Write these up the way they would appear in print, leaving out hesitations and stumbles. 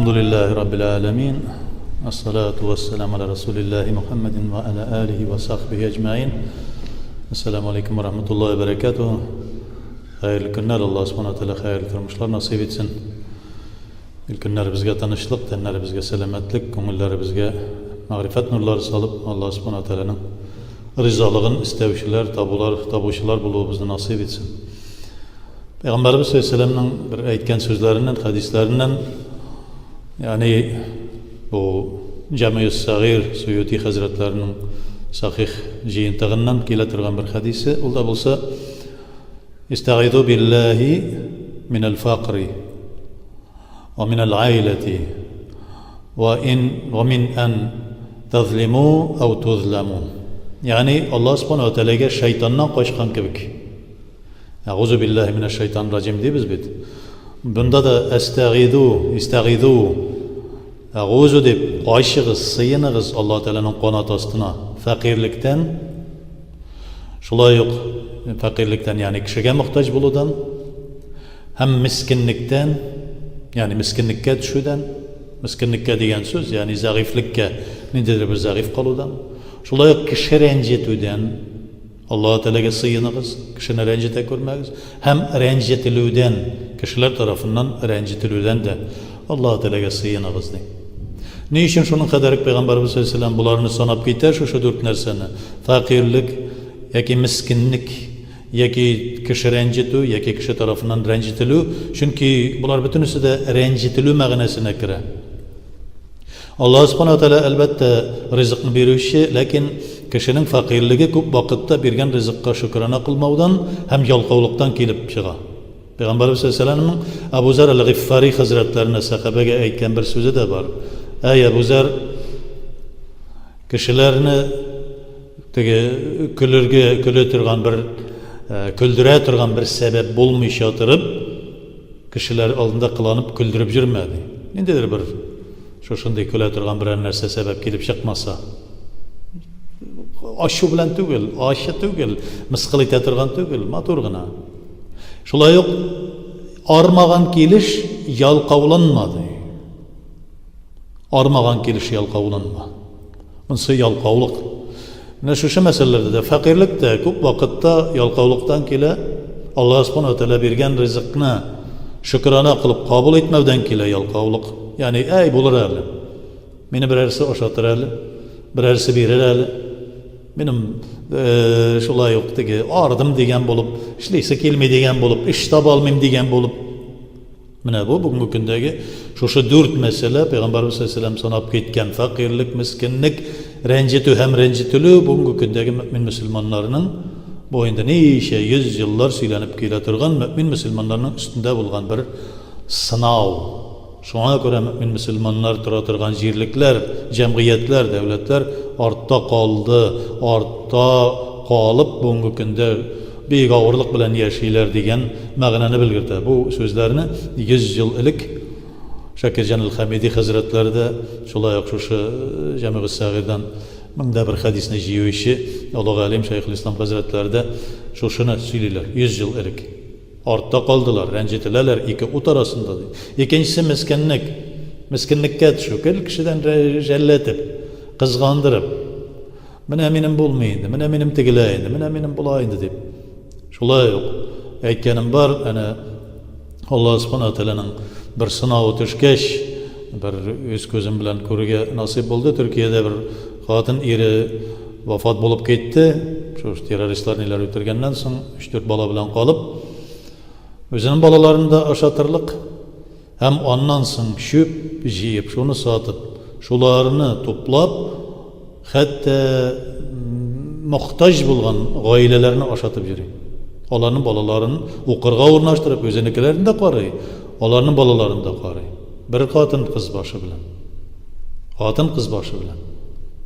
Elhamdülillahi Rabbil alemin. Esselatu vesselamu ala Resulillahi Muhammedin ve ala alihi ve sahbihi ecmain. Esselamu aleyküm ve rahmetullahi ve berekatuhu. Hayırlı günler, Allah subhanahu teala hayırlı turmuşlar nasip etsin. İlk günler bizge tanışlık, tenler bizge selametlik, konuller bizge marifet nurları salıp Allah subhanahu teala'nın rızalığın istevşiler, tabuşular buluğu bizi nasip etsin. Peygamberimiz sallallahu aleyhi ve sellem'nin bir aytgan sözlerinden, hadislerinden, yani bu Cami-i Sagir Suyuti Hazretlerinin sahih jiyintığından kelatirgan bir hadisi, o da bulsa İstaizu billahi minel faqri ve minel aileti ve min en tazlimu ev tuzlamu. Yani Allah subhanahu wa ta'ala şeytandan koşkan kibik. Euzu billahi mineşşeytanirracim diye biz bit. Bunda da istaizu Euzu deyip aşığız, sıyınığız Allah Teala'nın qanat astına fakirlikten, şulay yok fakirlikten yani kişiye muhtaç buludan, hem miskinlikten yani miskinlikке düşüden, miskinlikке degan söz yani zayıflıkka nedir bir zayıf kaludan, şulay yok kişi rencitüden Allah Teala'ya sıyınığız, kişini rencite görmeyiz, hem rencitilüden kişiler tarafından rencitilüden de Allah Teala'ya sıyınığız deyim. Ne için şunun kadar Peygamberimiz sallallahu aleyhi ve sellem bularını sanap gider şu dört nerseni. Fakirlik, yaki miskinlik, yaki kişi rencitü, yaki kişi tarafından rencitilü. Çünkü bunlar bütünüsü de rencitilü mağnesine girer. Allah subhanahu teala elbette rızıkını veriyor, lakin kişinin fakirliği көп vakitte birgen rızıkka şükrana kılmaudan hem yalqavlıktan kelip çığa. Peygamberimiz sallallahu aleyhi ve sellem'in Abu Zer el-Gıffari hazretlerine sahabege aytgan bir sözü de var. Ey Abu Zer, kişilerini küldüre turgan bir sebep bulmuş yatırıp kişiler aldığında kılanıp küldürüp жүрmedi. Nedir bir şoşunday küle turgan bir narsa sebep kelip çıkmasa? Aşı bilen tügül, aşı tügül, misqil ete turgan tügül, maturgına. Şulay yok, armağan keliş yalqavlanmadı. Armağan keliş yalqavlanma. Bunsı yalqavlık. Şu meselelerde de fakirlik de көп vakitte yalqavlıktan kele Allah subhanahu teala bergen rızıkını şükrana kılıp kabul etmevden kele yalqavlık. Yani ey bulur hali. Beni birerisi oşatır hali, birerisi birer hali. Benim şulay yok dege ardım degen bolup, işleyse kelme degen bolup, iş tabalmayım degen bolup. Mine bu bugünkü gündeki şu dört mesele Peygamberimiz sallallahu aleyhi ve sellem sanap ketken fakirlik, miskinlik, rencitü hem rencitülü bugünkü gündeki mümin Müslümanlarının boyunda ne işe 100 yıllar söylenip kelaturgan mümin Müslümanlarının üstünde bulgan bir sınav. Şuna göre mümin Müslümanlar turaturgan jirlikler, cemiyetler, devletler artta kaldı, artta kalıp bugünkü günde bir ağırlık bilen yaşaylar degen mağnanı bilgirdi. Bu sözlerini 100 yıl ilik Şakircan el-Hamidi Hazretleri de şulay yok şu Cami-i Sagir'den mında bir hadisine jiyo işi Allah alim Şeyhülislam Hazretleri de şunu söylüyorlar 100 yıl ilik. Artta kaldılar, rencitilerler iki ut arasında. İkincisi miskinlik. Miskinlikке düşük. Kişiden jelletip, kızgandırıp, ben eminim bulmayındı, ben eminim tigileyindi, ben eminim bulayındı deyip. Şulay yok. Aytganim var, Allah subhanahu teala'nın bir sınavı düşkeş, bir öz gözüm bilen koruge nasip oldu. Türkiye'de bir kadın eri vafat bulup gitti. Şu teröristler neler ötürgenden son 3-4 bala bilen kalıp, özünün balalarını da aşatırlık, hem ondan son şüp jiyip, şunu satıp, şularını toplap, hatta muhtaç bulgan gailelerini aşatıp yürüyor. Onların balalarını uqırga ornaştırıp, özünükilerini de qarayı, onların balalarını da qarayı. Bir kadın kız başı bilen. Kadın kız başı bilen.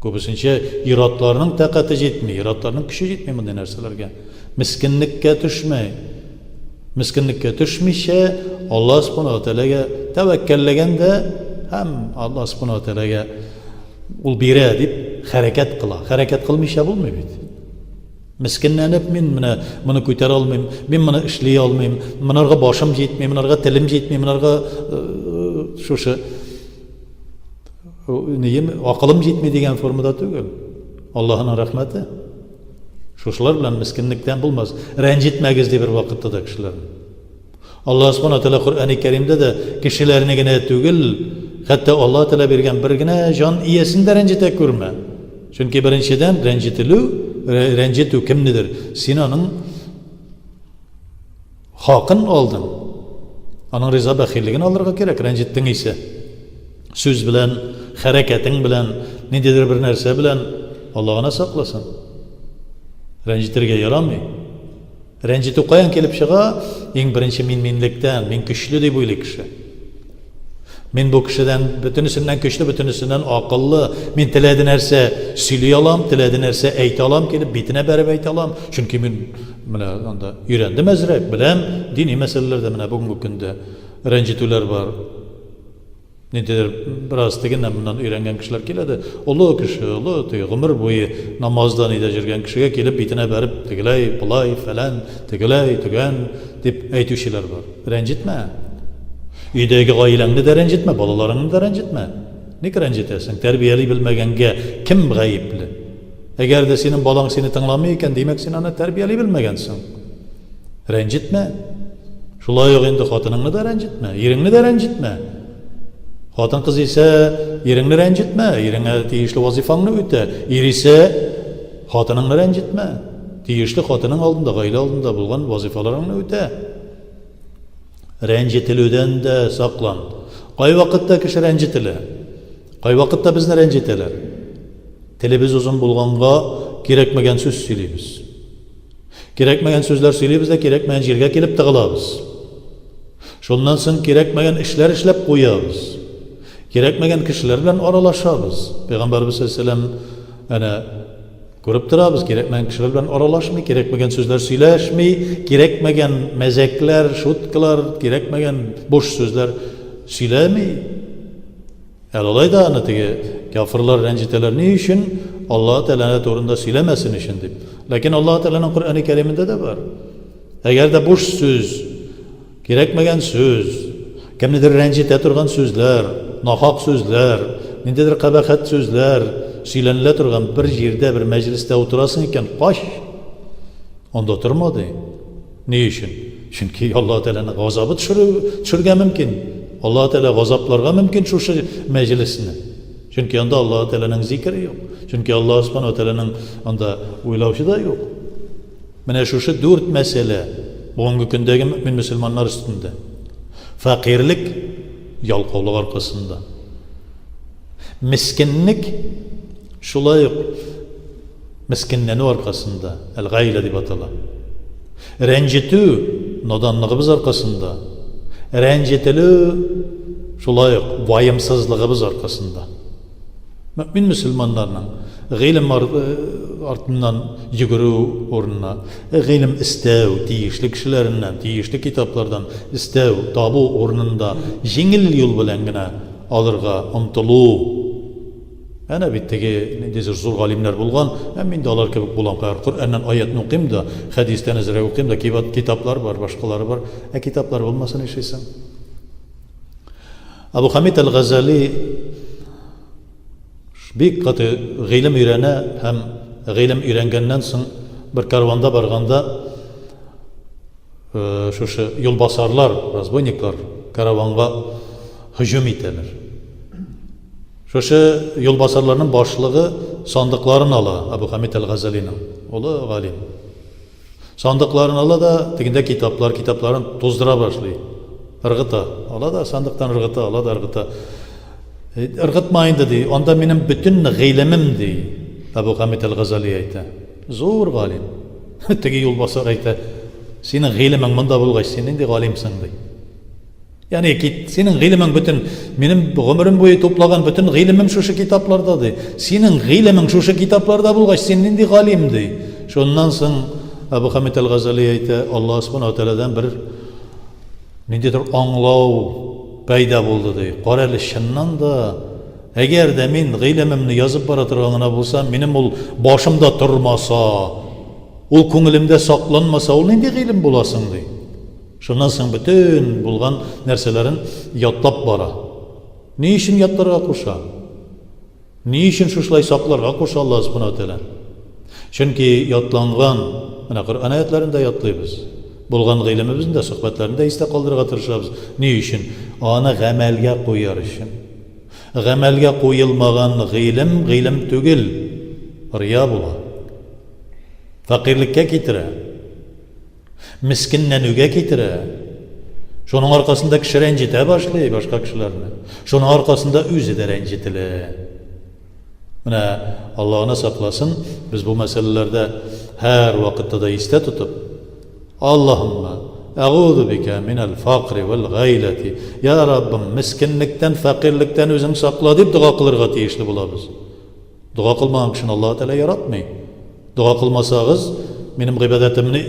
Köpüsünçe iratlarının takatı jetmeyi, iratlarının küçü jetmeyi bunday narsalarga. Miskinlikке düşmeyi. Miskinlikке düşmüşse Allah subhanahu teala'ga tevekkelegen de hem Allah subhanahu teala'ga ul bire deyip hareket kıla. Hareket kılmışsa bulmuyor. Miskinlenip men bunu ko'tara olmayman, men buni ishlay olmayman, menarga boshim yetmaydi, menarga tilim yetmaydi, menarga shu Акылым җитми дигән формада түгел. Аллаһның рәхмәте. Шушылар белән мискинлектән булмас. Рәнҗетмәгез ди бер вакытта да кешеләрне. Аллаһ Субханаһу Тәала Куръан-ы Кәримдә дә кешеләрне генә түгел, хәтта Аллаһ Тәала биргән бер генә җан иясен дә рәнҗетә күрмә. Чөнки беренчедән рәнҗетү кемнедер? Син аның хакын алдың. Аның риза бәхиллеген алырга кирәк, рәнҗеттең исә. Сүз белән, хәрәкәтең белән, ниндидер бер нәрсә белән Аллаһына сакласын. Рәнҗетергә ярамый. Рәнҗетү каян килеп чыга? Иң беренче минлектән, мин көчле дип уйлый кеше. Мин бу кешедән бөтенесеннән көчле, бөтенесеннән акыллы, мин теләде нәрсә сөйли алам, теләде нәрсә әйтә алам, килеп битенә бәреп әйтә алам. Чөнки мин менә анда өйрәндем әзрәк, беләм, дини мәсьәләләрдә менә бүгенге көндә рәнҗетүләр бар. Ниндидер бераз тегеннән моннан өйрәнгән кешеләр киләде. Олы кеше, олы гомер буе намаздан иде жүргән кешегә килеп битенә бәреп, тегеләй, булай, фәлән, тегеләй, төгән дип әйтүчеләр бар. Рәнҗетмә. Өйдәге гаиләңне дә рәнҗетмә, балаларыңны да рәнҗетмә. Ник рәнҗетәсең? Тәрбияли белмәгәнгә кем гаепле? Әгәр дә синең балаң сине тыңламый икән, димәк син аны тәрбияли белмәгәнсең. Рәнҗетмә. Шулай ук инде хатыныңны да рәнҗетмә, иреңне дә рәнҗетмә. Хатын кыз исә иреңне рәнҗетмә, иреңә тиешле вазифаңны үтә. Ир исә хатыныңны рәнҗетмә. Тиешле хатының алдында, гаилә алдында булган вазифаларыңны үтә. Рәнҗетелүдән дә саклан. Кай вакытта кеше рәнҗетелә? Кай вакытта безне рәнҗетәләр? Телебез узын булганга кирәкмәгән сүз сөйлибез. Кирәкмәгән сүзләр сөйлибез дә кирәкмәгән җиргә килеп тыгылабыз. Шуннан соң кирәкмәгән эшләр эшләп куябыз. Кирәкмәгән кешеләр белән аралашабыз. Пәйгамбәрбез сәлләм әнә күреп торабыз, кирәкмәгән кешеләр белән аралашмый, кирәкмәгән сүзләр сөйләшми, кирәкмәгән мәзәкләр, шуткалар, кирәкмәгән буш сүзләр сөйләми. Алай да аны теге кафирлар рәнҗетәләр ни өчен? Аллаһ Тәгалә турында сөйләмәсен өчен дип. Ләкин Аллаһ Тәгаләнең Куръан-ы Кәримендә дә бар. Әгәр дә буш сүз, кирәкмәгән сүз, кемнедер рәнҗетә торган сүзләр, нахак сүзләр, ниндидер кабахәт сүзләр сөйләнелә торган бер җирдә, бер мәҗлестә утырасың икән, каш. Анда торма ди. Ни өчен? Чөнки Аллаһ Тәгаләнең газабы төшергә мөмкин. Аллаһ Тәгалә газапларга мөмкин шушы мәҗлесне. Чөнки анда Аллаһ Тәгаләнең зикре юк. Чөнки Аллаһ Субханаһу Тәгаләнең анда уйлаучы да юк. Менә шушы 4 мәсьәлә бүгенге көндәге мөмин мөселманнар өстендә. Фақирлек ялкаулык аркасында. Мискинлек шулай ук мискинләнү аркасында, әл-гаилә дип атала. Рәнҗетү наданлыгыбыз аркасында. Рәнҗетелү шулай ук ваемсызлыгыбыз аркасында. Мөмин мөселманнарның гыйлем артыннан йөгерү урынына, гыйлем истәү, тиешле кешеләреннән, тиешле китаплардан истәү, табу урынында җиңел юл белән генә алырга омтылу. Әнә бит теге ниндидер зур галимнәр булган, мин дә алар кебек булам. Куръаннан аятны укыйм да, хәдистән әзрәк укыйм да, китаплар бар, башкалары бар. Китаплар булмасын ишәсең. Абу Хамид әл-Газали бик каты гыйлем өйрәнә һәм гыйлем өйрәнгәннән соң бер карванда барганда шушы юлбасарлар, разбойниклар караванга һөҗүм итәләр. Шушы юлбасарларның башлыгы сандыкларын ала, Абу Хамид әл-Газалиның, олы галим. Сандыкларын ала да, тегендә китапларын туздыра башлый. Ыргыта, ала да сандыктан ыргыта, ала да ыргыта. Ыргытма инде ди, анда минем бүтән гыйлемем ди, Абу Хамид әл-Газали әйтә. Зур галим. Теге юлбасар әйтә, синең гыйлемең монда булгач, син нинди галимсың ди. Yani senin gıylımın bütün, benim ömrüm boyu toplagan bütün gıylımım şuşu kitaplarda di. Senin gıylımın şuşu kitaplarda bulgaç, senin di galim di. Şundan soň Abu Hamid el-Gazali ayta, Allah subhanahu ta'aladan bir nindidir anlaw payda boldu di. Qarali şundan da eger de men gıylımımni yazıp bara turganına bolsam, menim ol başımda turmasa, ol koňulimde saklanmasa, ol nindi gıylım bolasın di. Şundan soň bütün bulgan närselerin yatlap bara. Ni işin yatlarga kuşa? Ни өчен шушылай сакларга куша Алла Субханаһу ва Тааля? Чөнки ятланган, менә Коръән аятларында ятлыйбыз. Булган гыйлемебезне дә, сөхбәтләрендә истә калдырырга тырышабыз. Ни өчен? Аны гамәлгә куяр өчен. Гамәлгә куелмаган гыйлем түгел, рия була. Фақирлеккә китерә. Мискинләнүгә китерә. Шуның аркасында кеше рәнҗетә башлый башка кешеләрне. Шуның аркасында үзе дә рәнҗетелә. Менә Аллаһны сакласын, без бу мәсьәләләрдә һәр вакытта да истә тотып, Аллаһумма әгуду бика минал фақри вал гайлати. Я Раббым, мискинлектән, фақирлектән үзең сакла дип дуа кылырга тиешле булабыз. Дуа кылмаган кешене Аллаһ Тәала яратмый. Дуа кылмасагыз, минем гыйбадәтемне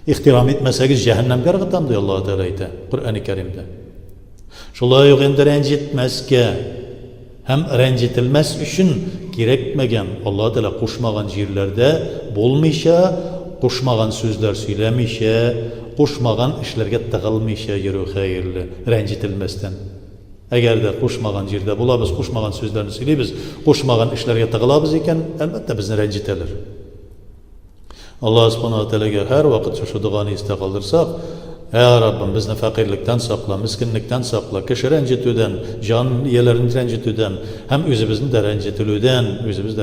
ихтирам итмәсәгез, җәһәннәмгә ыргытам ди Аллаһ Тәала әйтә Коръәни Кәримдә. Шулай ук инде рәнҗетмәскә һәм рәнҗетелмәс өчен кирәкмәгән, Аллаһ Тәала кушмаган җирләрдә булмыйча, кушмаган сүзләр сөйләмичә, кушмаган эшләргә тыгылмыйча йөрү хәерле, рәнҗетелмәстән. Әгәр дә кушмаган җирдә булабыз, кушмаган сүзләрне сөйлибез, кушмаган эшләргә тыгылабыз икән, әлбәттә безне рәнҗетәләр. Аллаһ Субханаһу ва Тәаләгә һәр вакыт шушы дуганы истә калдырсак, Я Раббым, безне фақирлектән сакла, мискинлектән сакла, кеше рәнҗетүдән, җан ияләрен рәнҗетүдән һәм үзебезне дә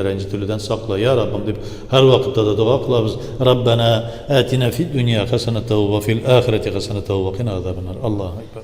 рәнҗетүдән сакла, Я Раббым дип һәр вакытта да дуа кылабыз. Раббана атина фид дөнья хасанатан ва фил ахирати хасанатан ва кина азабан нар. Аллаһу акбар.